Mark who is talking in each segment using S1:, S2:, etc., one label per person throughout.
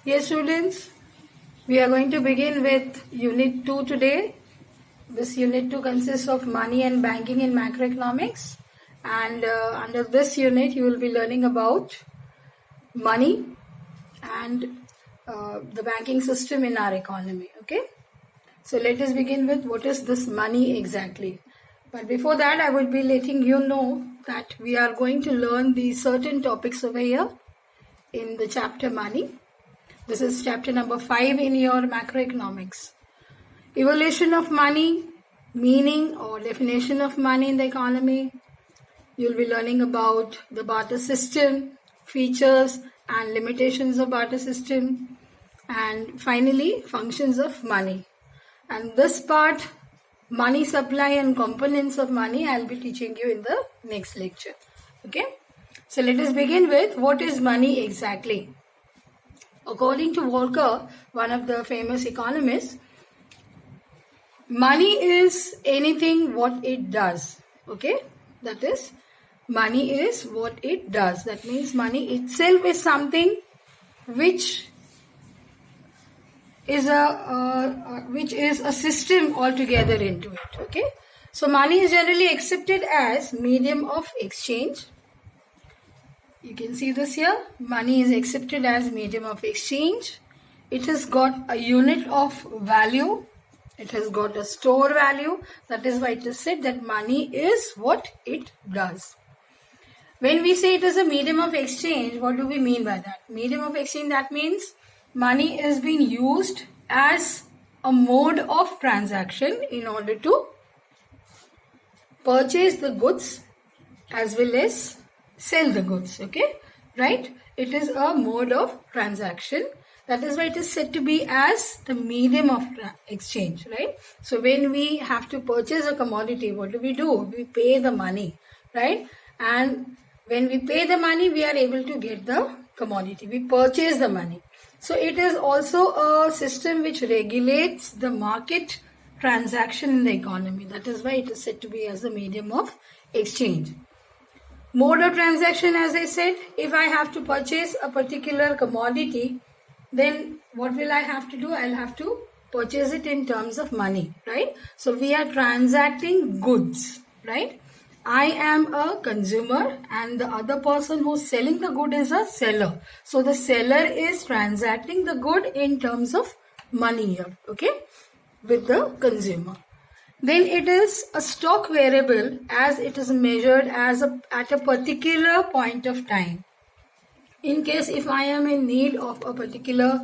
S1: Yes, students, we are going to begin with Unit 2 today. This Unit 2 consists of money and banking in macroeconomics. And under this unit, you will be learning about money and the banking system in our economy. Okay? So let us begin with what is this money exactly. But before that, I would be letting you know that we are going to learn these certain topics over here in the chapter money. This is chapter number 5 in your macroeconomics. Evolution of money, meaning or definition of money in the economy. You'll be learning about the barter system, features and limitations of barter system, and finally functions of money. And this part, money supply and components of money, I'll be teaching you in the next lecture. Okay? So let us begin with what is money exactly. According to Volcker, one of the famous economists, money is anything what it does. Okay? That is, money is what it does. That means money itself is something which is a system altogether into it. Okay? So money is generally accepted as medium of exchange. You can see this here. Money is accepted as medium of exchange. It has got a unit of value. It has got a store value. That is why it is said that money is what it does. When we say it is a medium of exchange, what do we mean by that? Medium of exchange, that means money is being used as a mode of transaction in order to purchase the goods as well as sell the goods. Okay, right? It is a mode of transaction. That is why it is said to be as the medium of exchange, right? So when we have to purchase a commodity, what do? We pay the money, right? And when we pay the money, we are able to get the commodity. We purchase the money. So it is also a system which regulates the market transaction in the economy. That is why it is said to be as the medium of exchange. Mode of transaction, as I said, if I have to purchase a particular commodity, then what will I have to do? I'll have to purchase it in terms of money, right? So we are transacting goods, right? I am a consumer and the other person who's selling the good is a seller. So the seller is transacting the good in terms of money here, okay, with the consumer. Then it is a stock variable as it is measured as at a particular point of time. In case if I am in need of a particular,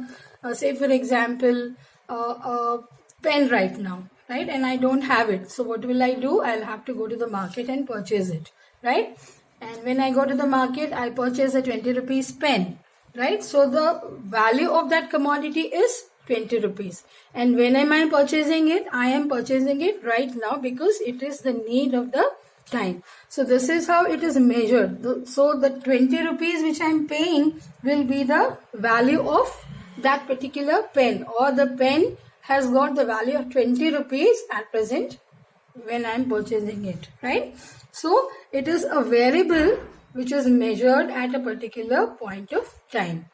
S1: say for example, a pen right now, right? And I don't have it. So what will I do? I'll have to go to the market and purchase it, right? And when I go to the market, I purchase a 20 rupees pen, right? So the value of that commodity is 20 rupees. And when am I purchasing it? I am purchasing it right now because it is the need of the time. So this is how it is measured. So the 20 rupees which I am paying will be the value of that particular pen, or the pen has got the value of 20 rupees at present when I am purchasing it, right? So it is a variable which is measured at a particular point of time.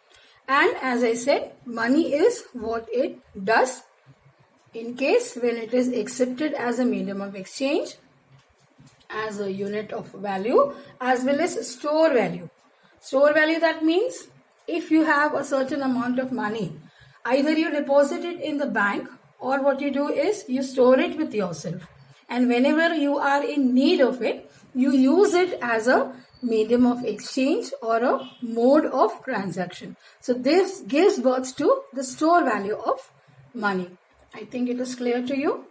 S1: And as I said, money is what it does in case when it is accepted as a medium of exchange, as a unit of value, as well as store value. Store value, that means if you have a certain amount of money, either you deposit it in the bank or what you do is you store it with yourself. And whenever you are in need of it, you use it as a medium of exchange or a mode of transaction. So this gives birth to the store value of money. I think it is clear to you.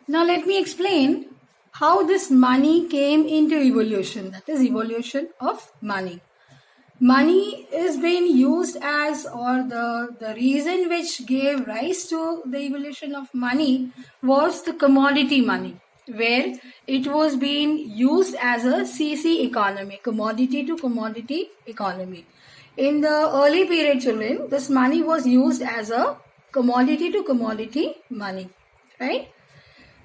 S1: Now let me explain how this money came into evolution. That is evolution of money. Money is being used as, or the reason which gave rise to the evolution of money was the commodity money, where it was being used as a CC economy, commodity to commodity economy. In the early period, children, this money was used as a commodity to commodity money, right?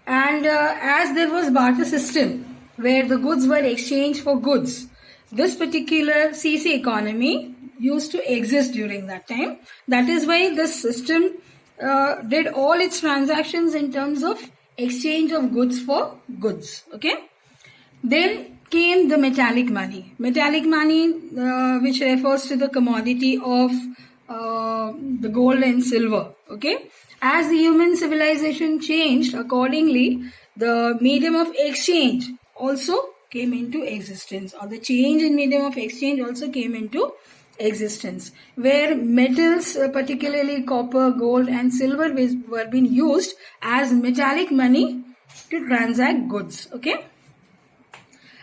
S1: And as there was barter system where the goods were exchanged for goods, this particular CC economy used to exist during that time. That is why this system did all its transactions in terms of exchange of goods for goods. Okay. Then came the metallic money. Metallic money, which refers to the commodity of the gold and silver. Okay. As the human civilization changed, accordingly, the medium of exchange also came into existence, or the change in medium of exchange also came into existence, where metals, particularly copper, gold, and silver, were being used as metallic money to transact goods. Okay.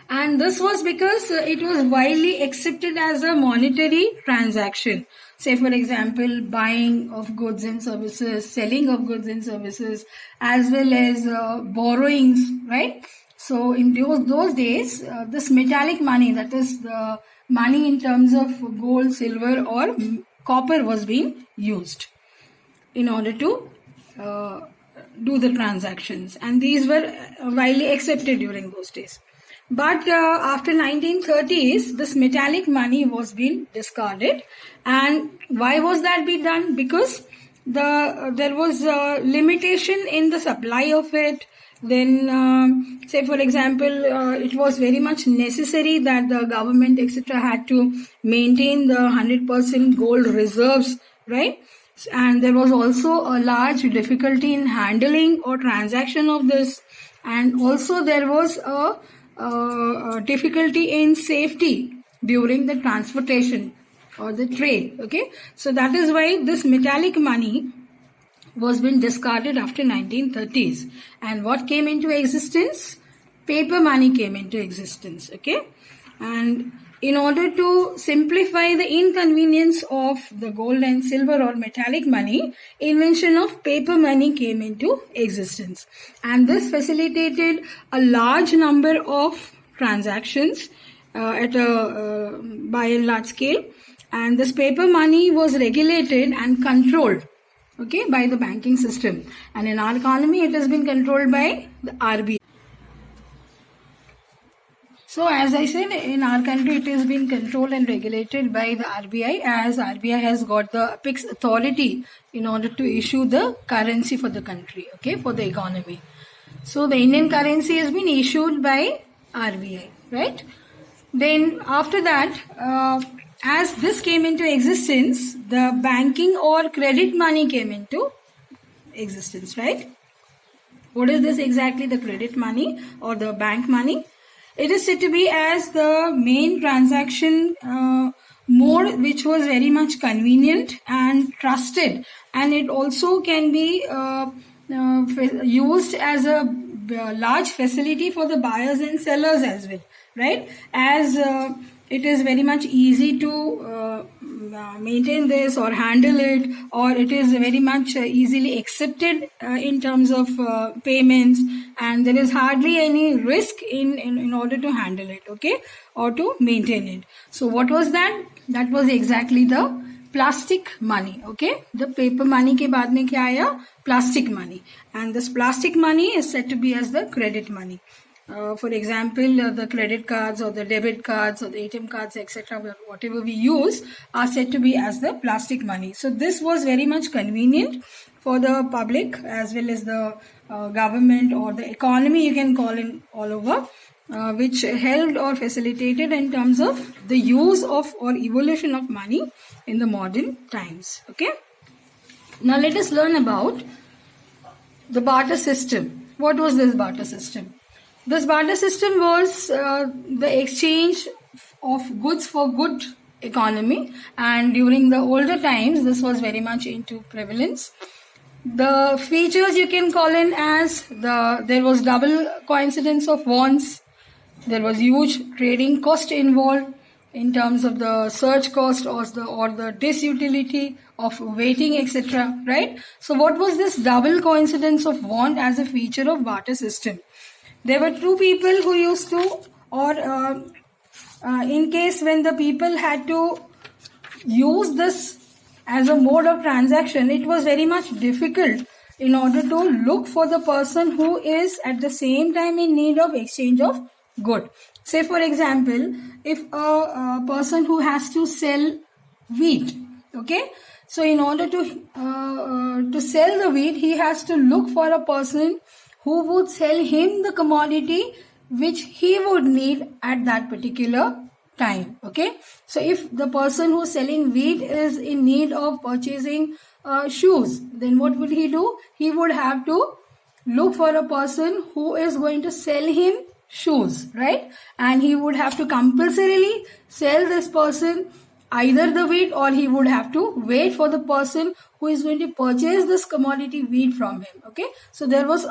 S1: And this was because it was widely accepted as a monetary transaction. Say, for example, buying of goods and services, selling of goods and services, as well as borrowings, right? So in those days, this metallic money, that is the money in terms of gold, silver, or copper, was being used in order to do the transactions. And these were widely accepted during those days. But after 1930s, this metallic money was being discarded. And why was that being done? Because there was a limitation in the supply of it. Then, say for example, it was very much necessary that the government, etc., had to maintain the 100% gold reserves, right? And there was also a large difficulty in handling or transaction of this. And also there was a difficulty in safety during the transportation or the trade. Okay, so that is why this metallic money was being discarded after 1930s. And what came into existence? Paper money came into existence. Okay, and in order to simplify the inconvenience of the gold and silver or metallic money, invention of paper money came into existence. And this facilitated a large number of transactions at a by and large scale. And this paper money was regulated and controlled, okay, by the banking system. And in our economy, it has been controlled by the RBI. So as I said, in our country, it has been controlled and regulated by the RBI, as RBI has got the apex authority in order to issue the currency for the country, okay, for the economy. So the Indian currency has been issued by RBI, right? Then after that, as this came into existence, the banking or credit money came into existence, right? What is this exactly, the credit money or the bank money? It is said to be as the main transaction mode, which was very much convenient and trusted, and it also can be used as a large facility for the buyers and sellers as well, right? As it is very much easy to maintain this or handle it, or it is very much easily accepted in terms of payments, and there is hardly any risk in order to handle it, okay, or to maintain it. So what was that? That was exactly the plastic money, okay. The paper money ke baad mein kya aaya? Plastic money. And this plastic money is said to be as the credit money. For example, the credit cards or the debit cards or the ATM cards, etc., whatever we use, are said to be as the plastic money. So this was very much convenient for the public as well as the government or the economy, you can call it, all over, which helped or facilitated in terms of the use of or evolution of money in the modern times. Okay. Now let us learn about the barter system. What was this barter system? This barter system was the exchange of goods for good economy, and during the older times this was very much into prevalence. The features you can call in as there was double coincidence of wants, there was huge trading cost involved in terms of the search cost or the disutility of waiting, etc., right? So what was this double coincidence of want as a feature of barter system? There were two people who used to, or in case when the people had to use this as a mode of transaction, it was very much difficult in order to look for the person who is at the same time in need of exchange of good. Say for example, if a person who has to sell wheat. Okay, so in order to sell the wheat, he has to look for a person who would sell him the commodity which he would need at that particular time. Okay, so if the person who's selling wheat is in need of purchasing shoes, then what would he do? He would have to look for a person who is going to sell him shoes, right? And he would have to compulsorily sell this person either the wheat, or he would have to wait for the person who is going to purchase this commodity wheat from him. Okay, so there was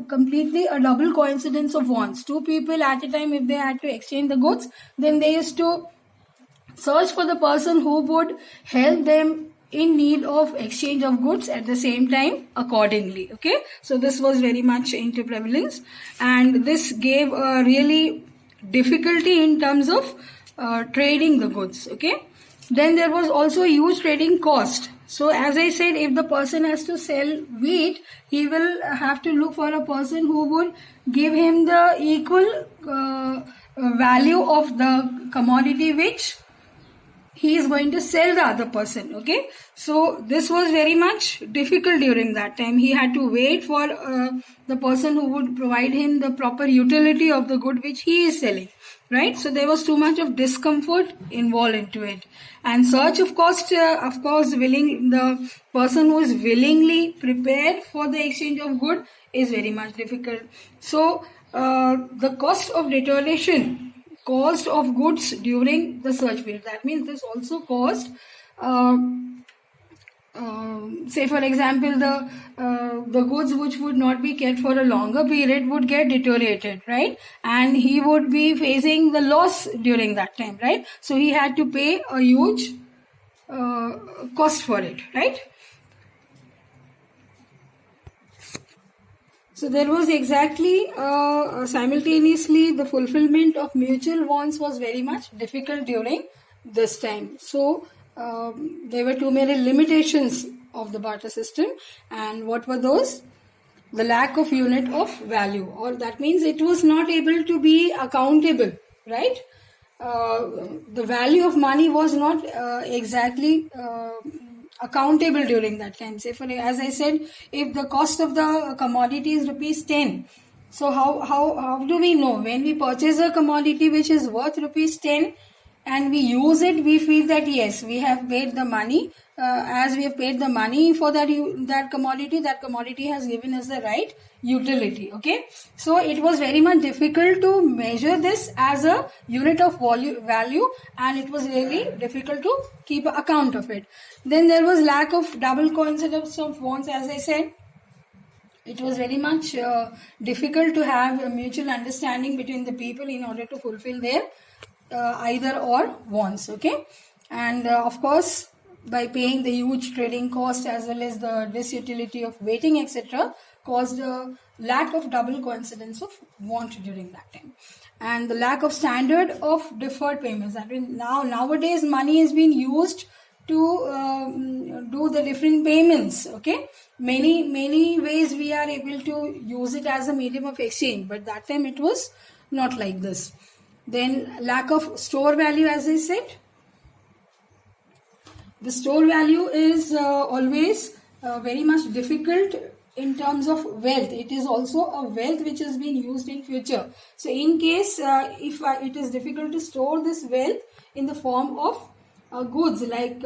S1: completely a double coincidence of wants. Two people at a time, if they had to exchange the goods, then they used to search for the person who would help them in need of exchange of goods at the same time accordingly. Okay, so this was very much into prevalence, and this gave a really difficulty in terms of trading the goods. Okay, then there was also a huge trading cost. So as I said, if the person has to sell wheat, he will have to look for a person who would give him the equal value of the commodity which he is going to sell the other person. Okay, so this was very much difficult during that time. He had to wait for the person who would provide him the proper utility of the good which he is selling, right? So there was too much of discomfort involved into it, and search of cost, of course, the person who is willingly prepared for the exchange of good is very much difficult. So the cost of deterioration, cost of goods during the search period, that means this also caused say for example, the goods which would not be kept for a longer period would get deteriorated, right? And he would be facing the loss during that time, right? So he had to pay a huge cost for it, right? So there was exactly simultaneously the fulfillment of mutual wants was very much difficult during this time. So there were too many limitations of the barter system, and what were those? The lack of unit of value, or that means it was not able to be accountable, right? The value of money was not exactly accountable during that time. Say for, as I said, if the cost of the commodity is rupees 10, so how do we know when we purchase a commodity which is worth rupees 10 and we use it, we feel that yes, we have paid the money, as we have paid the money for that commodity has given us the right utility. Okay, so it was very much difficult to measure this as a unit of value, and it was really difficult to keep account of it. Then there was lack of double coincidence of wants. As I said, it was very much difficult to have a mutual understanding between the people in order to fulfill their either or wants. Okay, and of course, by paying the huge trading cost as well as the disutility of waiting, etc., caused a lack of double coincidence of want during that time, and the lack of standard of deferred payments. That means nowadays money is being used to do the different payments. Okay, many ways we are able to use it as a medium of exchange, but that time it was not like this. Then lack of store value, as I said. The store value is always very much difficult in terms of wealth. It is also a wealth which has been used in future. So in case if it is difficult to store this wealth in the form of goods, like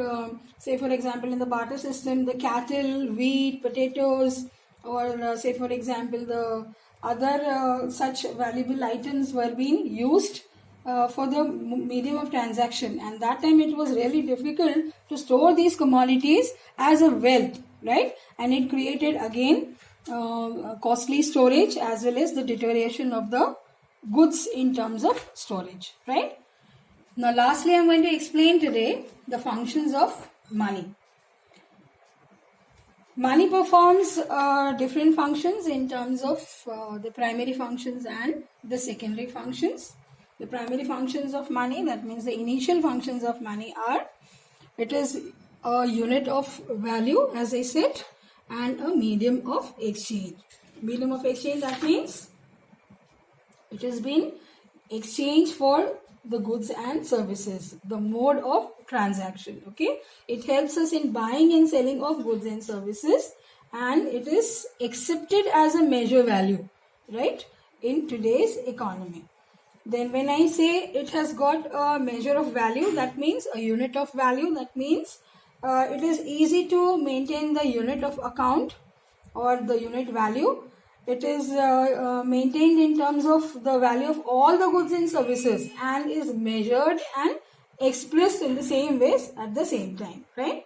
S1: say for example in the barter system, the cattle, wheat, potatoes, or say for example the other such valuable items were being used for the medium of transaction, and that time it was really difficult to store these commodities as a wealth, right? And it created again costly storage as well as the deterioration of the goods in terms of storage, right? Now lastly, I am going to explain today the functions of money. Money performs different functions in terms of the primary functions and the secondary functions. The primary functions of money, that means the initial functions of money, are it is a unit of value, as I said, and a medium of exchange. Medium of exchange, that means it has been exchanged for the goods and services, the mode of transaction. Okay, it helps us in buying and selling of goods and services, and it is accepted as a measure value, right, in today's economy. Then when I say it has got a measure of value, that means a unit of value. That means it is easy to maintain the unit of account or the unit value. It is maintained in terms of the value of all the goods and services and is measured and expressed in the same ways at the same time, right?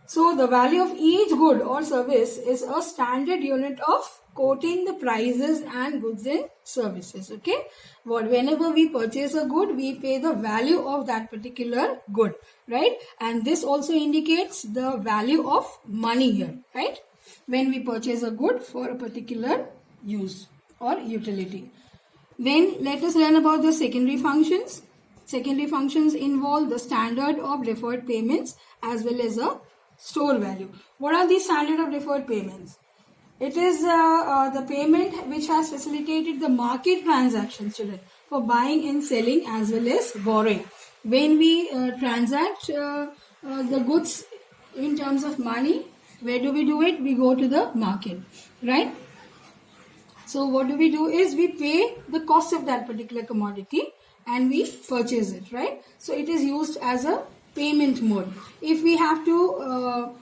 S1: So the value of each good or service is a standard unit of quoting the prices and goods and services. Okay, whenever we purchase a good, we pay the value of that particular good, right? And this also indicates the value of money here, right? When we purchase a good for a particular use or utility. Then let us learn about the secondary functions. Secondary functions involve the standard of deferred payments as well as a store value. What are these standard of deferred payments? It is the payment which has facilitated the market transactions, children, for buying and selling as well as borrowing. When we transact the goods in terms of money, where do we do it? We go to the market, right? So what do we do is we pay the cost of that particular commodity and we purchase it, right? So it is used as a payment mode. If we have to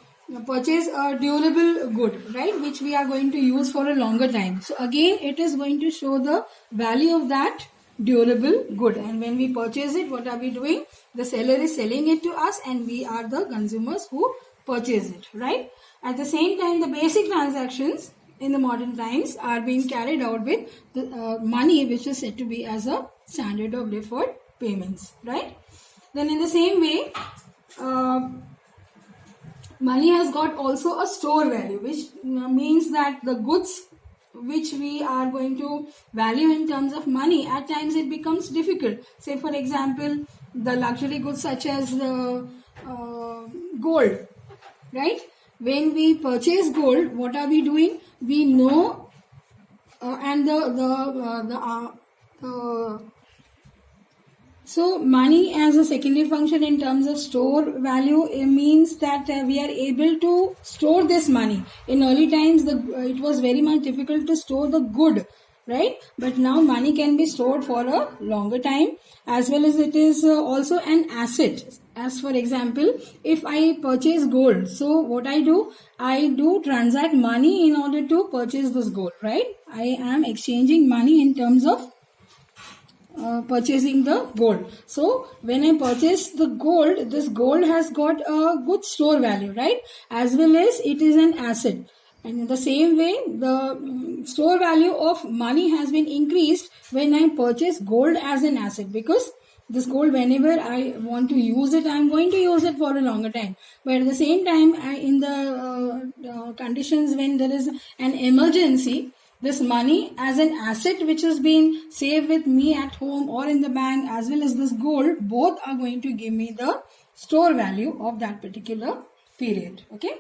S1: purchase a durable good, right, which we are going to use for a longer time, so again it is going to show the value of that durable good. And when we purchase it, what are we doing? The seller is selling it to us and we are the consumers who purchase it, right? At the same time, the basic transactions in the modern times are being carried out with the money, which is said to be as a standard of deferred payments, right? Then in the same way, money has got also a store value, which means that the goods which we are going to value in terms of money, at times it becomes difficult. Say for example, the luxury goods such as the gold, right? When we purchase gold, what are we doing? We know, so money as a secondary function in terms of store value, it means that we are able to store this money. In early times, it was very much difficult to store the good, right? But now money can be stored for a longer time, as well as it is also an asset. As for example, if I purchase gold, so what I do transact money in order to purchase this gold, right? I am exchanging money in terms of purchasing the gold. So when I purchase the gold, this gold has got a good store value, right? As well as it is an asset. And in the same way, the store value of money has been increased when I purchase gold as an asset, because this gold, whenever I want to use it, I am going to use it for a longer time. But at the same time, in the conditions when there is an emergency, this money as an asset which has been saved with me at home or in the bank, as well as this gold, both are going to give me the store value of that particular period. Okay.